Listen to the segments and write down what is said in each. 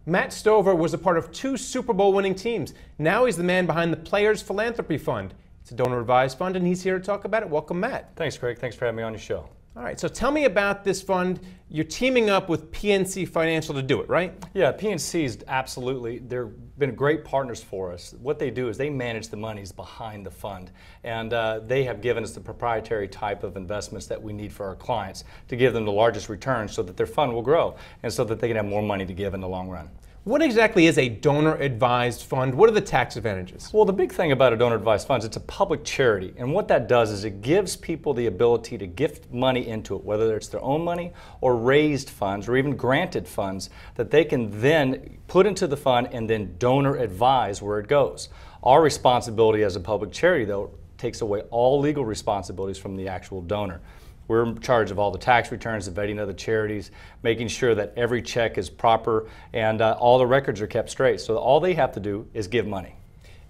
Matt Stover was a part of 2 Super Bowl winning teams. Now he's the man behind the Players Philanthropy Fund. It's a donor-advised fund, and he's here to talk about it. Welcome, Matt. Thanks, Greg. Thanks for having me on your show. All right, so tell me about this fund. You're teaming up with PNC Financial to do it, right? Yeah, PNC's absolutely. They've been great partners for us. What they do is they manage the monies behind the fund, and they have given us the proprietary type of investments that we need for our clients to give them the largest returns so that their fund will grow and so that they can have more money to give in the long run. What exactly is a donor-advised fund? What are the tax advantages? Well, the big thing about a donor-advised fund is it's a public charity, and what that does is it gives people the ability to gift money into it, whether it's their own money or raised funds or even granted funds that they can then put into the fund and then donor-advise where it goes. Our responsibility as a public charity, though, takes away all legal responsibilities from the actual donor. We're in charge of all the tax returns, the vetting of the charities, making sure that every check is proper and all the records are kept straight. So all they have to do is give money.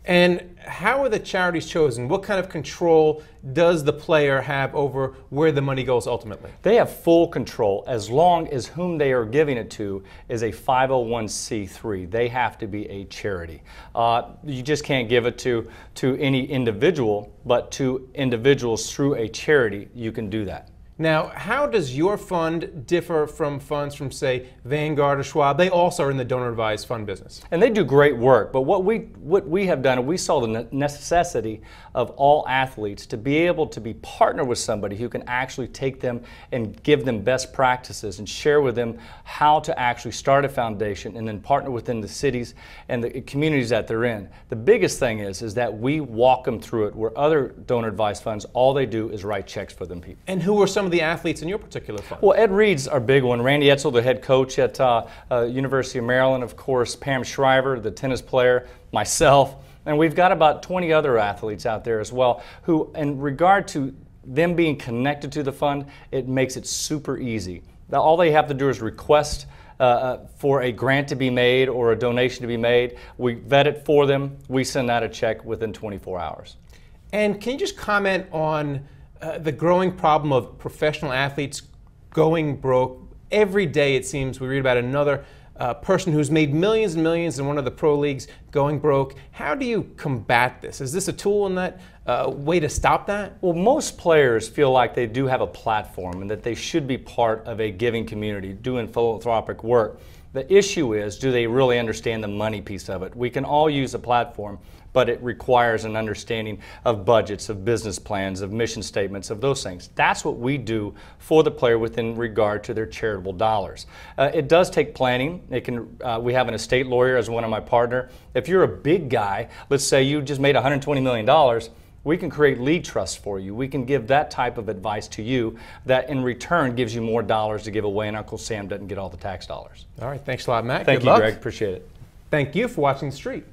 And how are the charities chosen? What kind of control does the player have over where the money goes ultimately? They have full control as long as whom they are giving it to is a 501c3. They have to be a charity. You just can't give it to any individual, but to individuals through a charity, you can do that. Now, how does your fund differ from funds from, say, Vanguard or Schwab? They also are in the donor-advised fund business. And they do great work, but what we have done, we saw the necessity of all athletes to be able to be partnered with somebody who can actually take them and give them best practices and share with them how to actually start a foundation and then partner within the cities and the communities that they're in. The biggest thing is that we walk them through it, where other donor-advised funds, all they do is write checks for them people. And who are some of the athletes in your particular fund? Well, Ed Reed's our big one. Randy Edsel, the head coach at University of Maryland, of course, Pam Shriver, the tennis player, myself, and we've got about 20 other athletes out there as well who, in regard to them being connected to the fund, it makes it super easy. Now, all they have to do is request for a grant to be made or a donation to be made. We vet it for them. We send out a check within 24 hours. And can you just comment on the growing problem of professional athletes going broke? Every day, it seems, we read about another person who's made millions and millions in one of the pro leagues going broke. How do you combat this? Is this a tool in that way to stop that? Well, most players feel like they do have a platform and that they should be part of a giving community, doing philanthropic work. The issue is, do they really understand the money piece of it? We can all use a platform, but it requires an understanding of budgets, of business plans, of mission statements, of those things. That's what we do for the player within regard to their charitable dollars. It does take planning. We have an estate lawyer as one of my partner. If you're a big guy, let's say you just made $120 million, we can create lead trusts for you. We can give that type of advice to you that in return gives you more dollars to give away, and Uncle Sam doesn't get all the tax dollars. All right, thanks a lot, Matt. Thank Good you, luck. Greg. Appreciate it. Thank you for watching The Street.